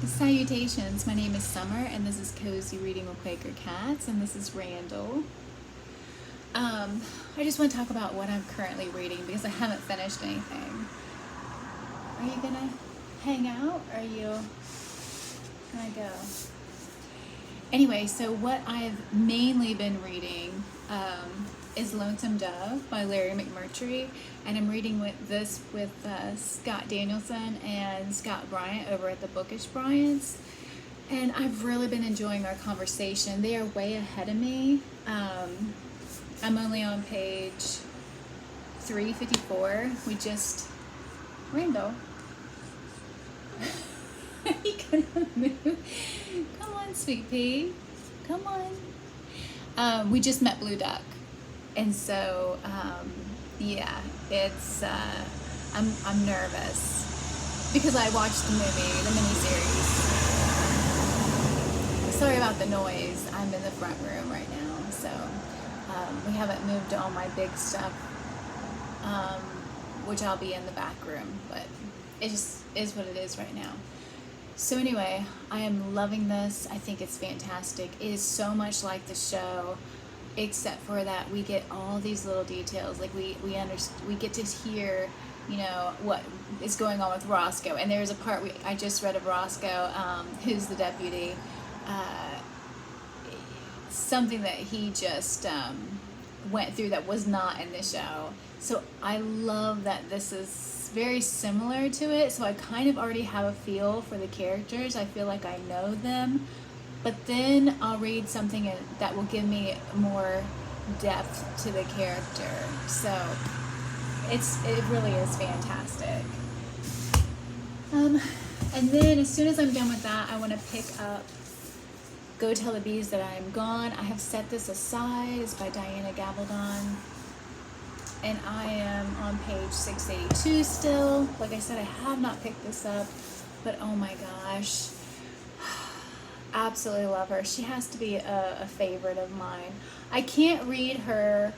Salutations, my name is Summer, and this is Cozy Reading with Quaker Cats, and this is Randall. I just want to talk about what I'm currently reading because I haven't finished anything. Are you gonna hang out? Or are you gonna go? Anyway, so what I've mainly been reading is Lonesome Dove by Larry McMurtry, and I'm reading with Scott Danielson and Scott Bryant over at the Bookish Bryants, and I've really been enjoying our conversation. They are way ahead of me. I'm only on page 354. Randall, you gonna move? Come on, sweet pea. Come on. We just met Blue Duck. And so, yeah, it's, I'm nervous because I watched the movie, the miniseries. Sorry about the noise. I'm in the front room right now, so we haven't moved all my big stuff, which I'll be in the back room, but it just is what it is right now. So anyway, I am loving this. I think it's fantastic. It is so much like the show, except for that we get all these little details. Like we get to hear, you know, what is going on with Roscoe. And there's a part I just read of Roscoe, who's the deputy. Something that he just went through that was not in the show. So I love that this is very similar to it. So I kind of already have a feel for the characters. I feel like I know them. But then I'll read something that will give me more depth to the character. So it really is fantastic. And then as soon as I'm done with that, I want to pick up Go Tell the Bees That I Am Gone. I have set this aside. It's by Diana Gabaldon. And I am on page 682 still. Like I said, I have not picked this up, but oh my gosh. Absolutely love her. She has to be a favorite of mine. I can't read her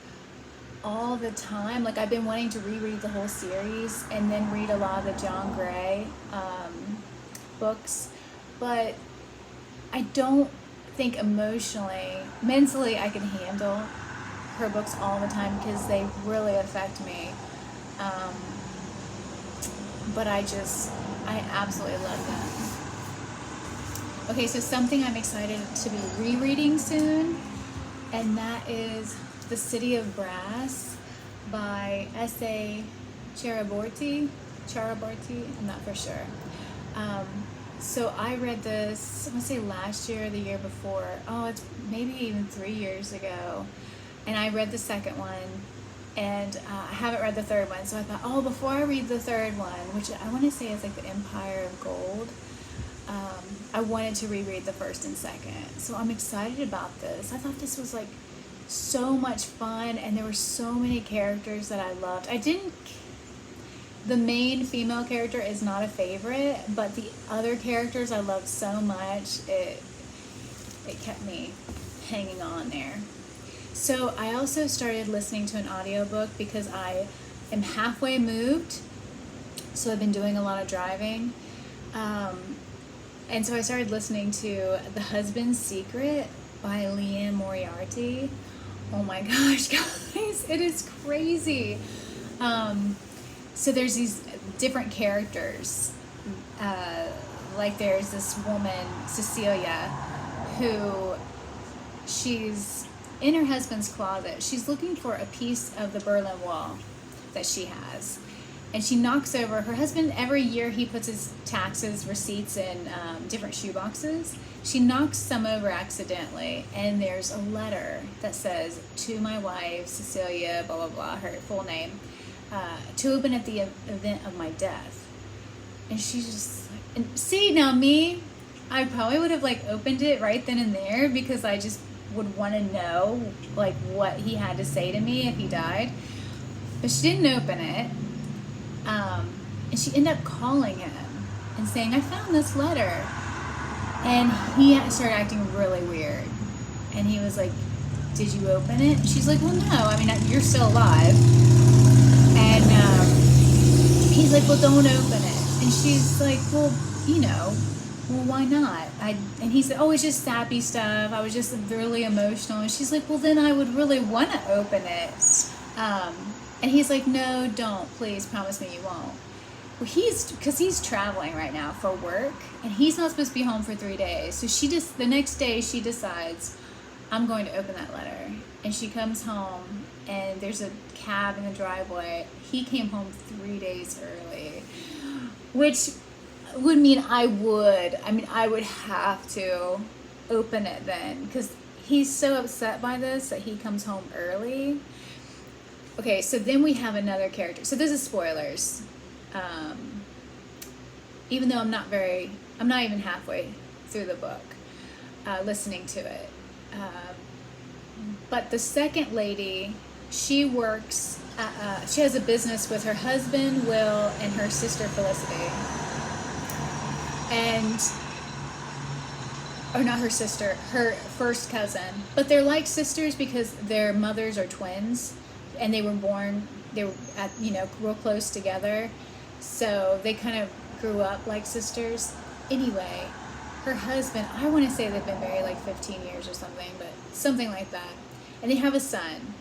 all the time. Like I've been wanting to reread the whole series and then read a lot of the John Gray books, but I don't think mentally I can handle her books all the time because they really affect me. But I absolutely love them. Okay, so something I'm excited to be rereading soon, and that is The City of Brass by S.A. Charaborty, I'm not for sure. So I read this, I want to say last year or the year before. Oh, it's maybe even 3 years ago. And I read the second one, and I haven't read the third one. So I thought, before I read the third one, which I want to say is like The Empire of Gold, I wanted to reread the first and second. So I'm excited about this. I thought this was like so much fun, and there were so many characters that I loved. The main female character is not a favorite, but the other characters I loved so much, it kept me hanging on there. So I also started listening to an audiobook because I am halfway moved, so I've been doing a lot of driving. And so I started listening to The Husband's Secret by Leanne Moriarty. Oh my gosh, guys, it is crazy. So there's these different characters. Like there's this woman, Cecilia, who she's in her husband's closet. She's looking for a piece of the Berlin Wall that she has. And she knocks over, her husband, every year he puts his taxes, receipts in different shoe boxes. She knocks some over accidentally, and there's a letter that says, to my wife, Cecilia, blah, blah, blah, her full name, to open at the event of my death. And she's just like, and see, now me, I probably would have like opened it right then and there because I just would want to know like what he had to say to me if he died. But she didn't open it. And she ended up calling him and saying, I found this letter. And he started acting really weird. And he was like, did you open it? And she's like, well, no. I mean, you're still alive. And he's like, well, don't open it. And she's like, well, you know, well, why not? And he said, oh, it's just sappy stuff. I was just really emotional. And she's like, well, then I would really want to open it. Um, and he's like, no, don't. Please promise me you won't. Well, because he's traveling right now for work, and he's not supposed to be home for 3 days. So the next day she decides, I'm going to open that letter. And she comes home, and there's a cab in the driveway. He came home 3 days early, which would mean I would have to open it then, because he's so upset by this that he comes home early. Okay, so then we have another character. So this is spoilers. Even though I'm not even halfway through the book, listening to it. But the second lady, she works, she has a business with her husband, Will, and her sister, Felicity. Or not her sister, her first cousin. But they're like sisters because their mothers are twins, and they were real close together. So they kind of grew up like sisters. Anyway, her husband, I want to say they've been married like 15 years or something, but something like that. And they have a son.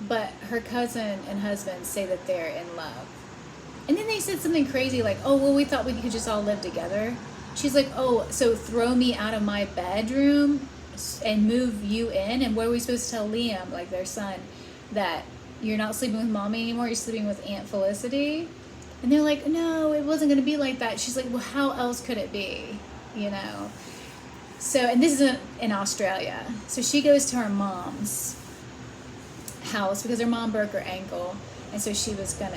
But her cousin and husband say that they're in love. And then they said something crazy like, oh, well, we thought we could just all live together. She's like, oh, so throw me out of my bedroom and move you in? And what are we supposed to tell Liam, like their son, that you're not sleeping with mommy anymore, you're sleeping with Aunt Felicity? And they're like, no, it wasn't going to be like that. She's like, well, how else could it be? So, and this is in Australia. So she goes to her mom's house because her mom broke her ankle. And so she was going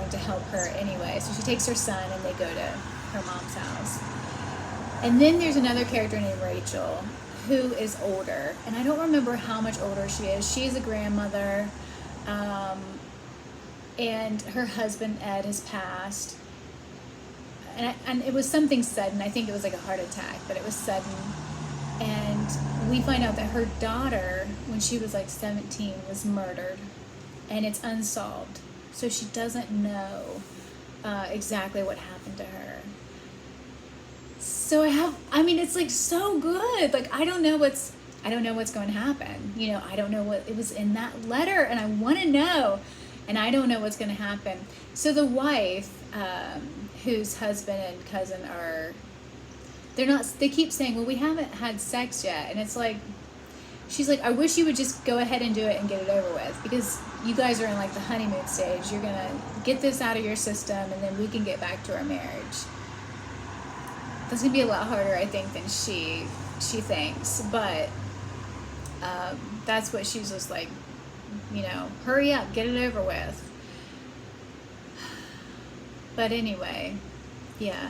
to help her anyway. So she takes her son and they go to her mom's house. And then there's another character named Rachel who is older. And I don't remember how much older she is. She's a grandmother. And her husband, Ed, has passed. And it was something sudden. I think it was like a heart attack, but it was sudden. And we find out that her daughter, when she was like 17, was murdered. And it's unsolved. So she doesn't know exactly what happened to her. So it's like so good. Like I don't know what's going to happen. I don't know what it was in that letter, and I want to know, and I don't know what's going to happen. So the wife, whose husband and cousin they keep saying, well, we haven't had sex yet. And it's like, she's like, I wish you would just go ahead and do it and get it over with, because you guys are in like the honeymoon stage. You're going to get this out of your system, and then we can get back to our marriage. That's going to be a lot harder, I think, than she thinks. But that's what she's just like, hurry up, get it over with. But anyway, yeah.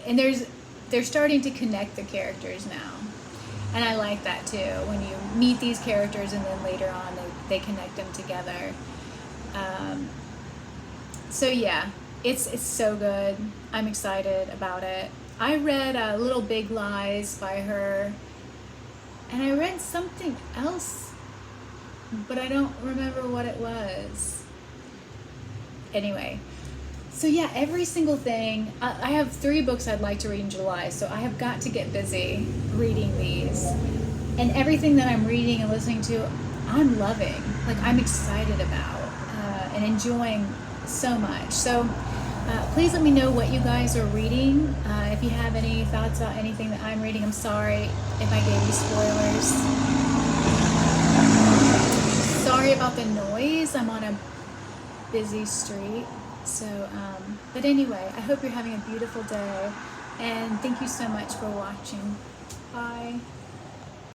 And they're starting to connect the characters now. And I like that too, when you meet these characters and then later on they connect them together. So yeah, it's so good. I'm excited about it. I read Little Big Lies by her, and I read something else, but I don't remember what it was. Anyway, so yeah, every single thing. I have 3 books I'd like to read in July, so I have got to get busy reading these. And everything that I'm reading and listening to, I'm loving. Like, I'm excited about and enjoying so much. So please let me know what you guys are reading. If you have any thoughts about anything that I'm reading, I'm sorry if I gave you spoilers. Sorry about the noise. I'm on a busy street. So, but anyway, I hope you're having a beautiful day, and thank you so much for watching. Bye.